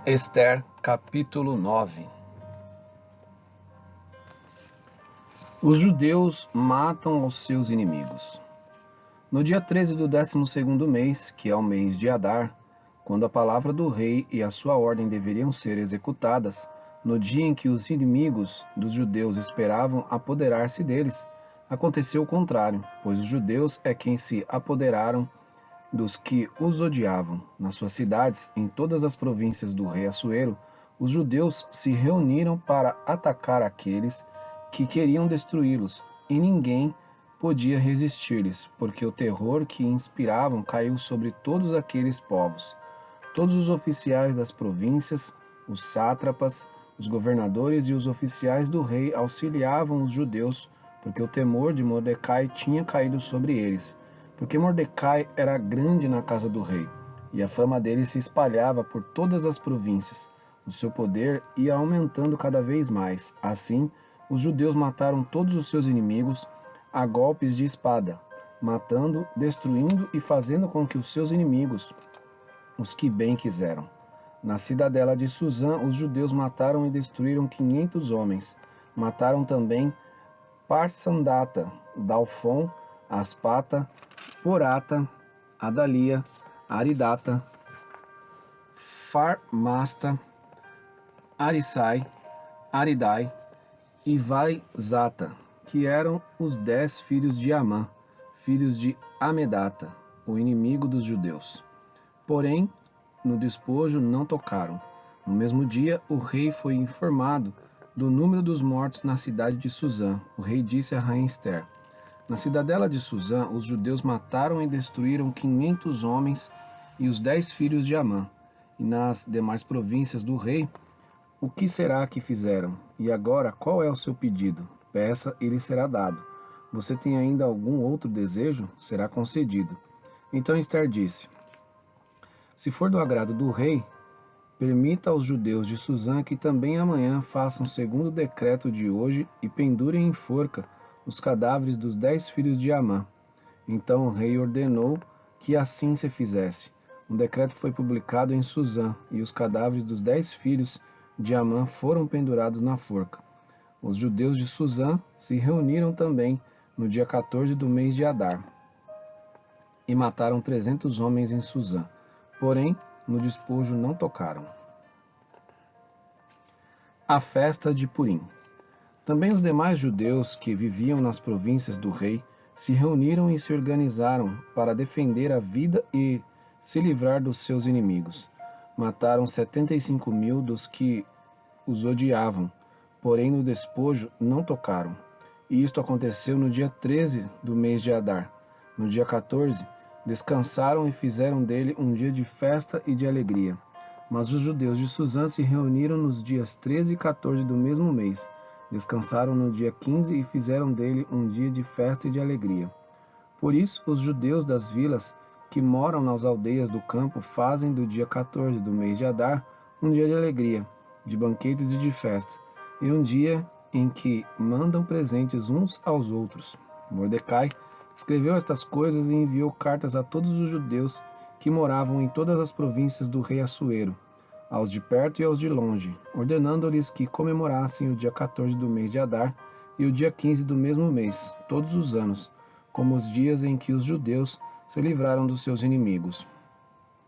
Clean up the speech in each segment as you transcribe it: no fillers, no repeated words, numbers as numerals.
Ester, capítulo 9. Os judeus matam os seus inimigos. No dia 13 do 12º mês, que é o mês de Adar, quando a palavra do rei e a sua ordem deveriam ser executadas, no dia em que os inimigos dos judeus esperavam apoderar-se deles, aconteceu o contrário, pois os judeus é quem se apoderaram dos que os odiavam. Nas suas cidades, em todas as províncias do rei Assuero, os judeus se reuniram para atacar aqueles que queriam destruí-los, e ninguém podia resistir-lhes, porque o terror que inspiravam caiu sobre todos aqueles povos. Todos os oficiais das províncias, os sátrapas, os governadores e os oficiais do rei auxiliavam os judeus, porque o temor de Mordecai tinha caído sobre eles. Porque Mordecai era grande na casa do rei, e a fama dele se espalhava por todas as províncias. O seu poder ia aumentando cada vez mais. Assim, os judeus mataram todos os seus inimigos a golpes de espada, matando, destruindo e fazendo com que os seus inimigos, os que bem quiseram. Na cidadela de Suzã, os judeus mataram e destruíram 500 homens. Mataram também Parsandata, Dalfon, Aspata, Porata, Adalia, Aridata, Farmasta, Arisai, Aridai e Vaizata, que eram os 10 filhos de Amã, filhos de Amedata, o inimigo dos judeus. Porém, no despojo não tocaram. No mesmo dia, o rei foi informado do número dos mortos na cidade de Suzã. O rei disse a rainha Ester: na cidadela de Suzã, os judeus mataram e destruíram 500 homens e os 10 filhos de Amã. E nas demais províncias do rei, o que será que fizeram? E agora, qual é o seu pedido? Peça e lhe será dado. Você tem ainda algum outro desejo? Será concedido. Então Ester disse: se for do agrado do rei, permita aos judeus de Suzã que também amanhã façam segundo o decreto de hoje e pendurem em forca os cadáveres dos 10 filhos de Amã. Então o rei ordenou que assim se fizesse. Um decreto foi publicado em Suzã, e os cadáveres dos 10 filhos de Amã foram pendurados na forca. Os judeus de Suzã se reuniram também no dia 14 do mês de Adar, e mataram 300 homens em Suzã. Porém, no despojo não tocaram. A festa de Purim. Também os demais judeus que viviam nas províncias do rei se reuniram e se organizaram para defender a vida e se livrar dos seus inimigos. Mataram 75.000 dos que os odiavam, porém no despojo não tocaram. E isto aconteceu no dia 13 do mês de Adar. No dia 14, descansaram e fizeram dele um dia de festa e de alegria. Mas os judeus de Suzã se reuniram nos dias 13 e 14 do mesmo mês. Descansaram no dia 15 e fizeram dele um dia de festa e de alegria. Por isso, os judeus das vilas que moram nas aldeias do campo fazem do dia 14 do mês de Adar um dia de alegria, de banquetes e de festa, e um dia em que mandam presentes uns aos outros. Mordecai escreveu estas coisas e enviou cartas a todos os judeus que moravam em todas as províncias do rei Assuero, aos de perto e aos de longe, ordenando-lhes que comemorassem o dia 14 do mês de Adar e o dia 15 do mesmo mês, todos os anos, como os dias em que os judeus se livraram dos seus inimigos.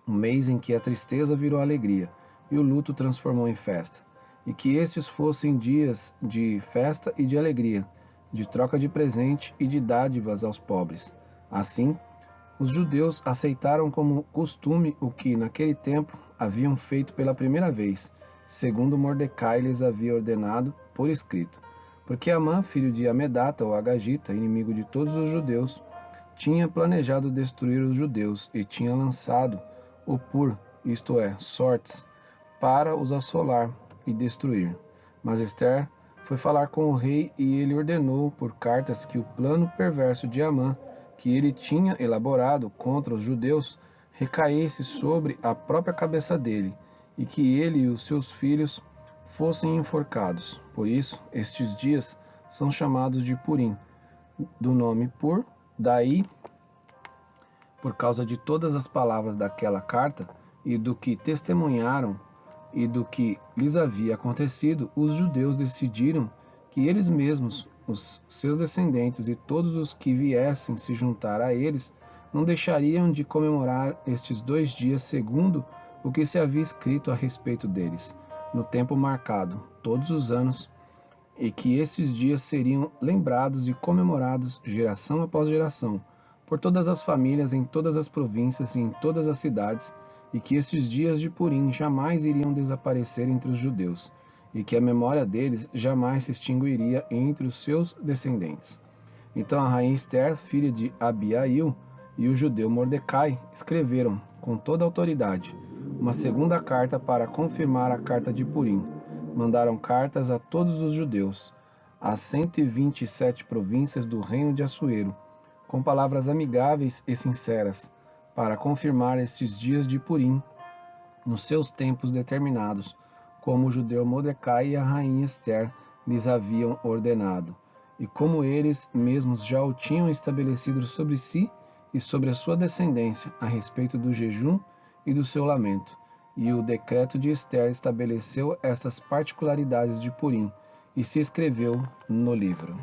Um mês em que a tristeza virou alegria e o luto transformou em festa, e que estes fossem dias de festa e de alegria, de troca de presente e de dádivas aos pobres. Assim, os judeus aceitaram como costume o que, naquele tempo, haviam feito pela primeira vez, segundo Mordecai lhes havia ordenado por escrito. Porque Amã, filho de Amedata, ou Agagita, inimigo de todos os judeus, tinha planejado destruir os judeus e tinha lançado o pur, isto é, sortes, para os assolar e destruir. Mas Ester foi falar com o rei e ele ordenou por cartas que o plano perverso de Amã, que ele tinha elaborado contra os judeus, recaísse sobre a própria cabeça dele, e que ele e os seus filhos fossem enforcados. Por isso, estes dias são chamados de Purim, do nome Pur, daí, por causa de todas as palavras daquela carta e do que testemunharam e do que lhes havia acontecido, os judeus decidiram que eles mesmos, os seus descendentes e todos os que viessem se juntar a eles, não deixariam de comemorar estes 2 dias segundo o que se havia escrito a respeito deles, no tempo marcado, todos os anos, e que esses dias seriam lembrados e comemorados geração após geração, por todas as famílias em todas as províncias e em todas as cidades, e que estes dias de Purim jamais iriam desaparecer entre os judeus, e que a memória deles jamais se extinguiria entre os seus descendentes. Então a rainha Esther, filha de Abiail, e o judeu Mordecai escreveram, com toda a autoridade, uma segunda carta para confirmar a carta de Purim. Mandaram cartas a todos os judeus, às 127 províncias do reino de Assuero, com palavras amigáveis e sinceras, para confirmar estes dias de Purim, nos seus tempos determinados, como o judeu Mordecai e a rainha Esther lhes haviam ordenado, e como eles mesmos já o tinham estabelecido sobre si e sobre a sua descendência, a respeito do jejum e do seu lamento. E o decreto de Esther estabeleceu estas particularidades de Purim, e se escreveu no livro.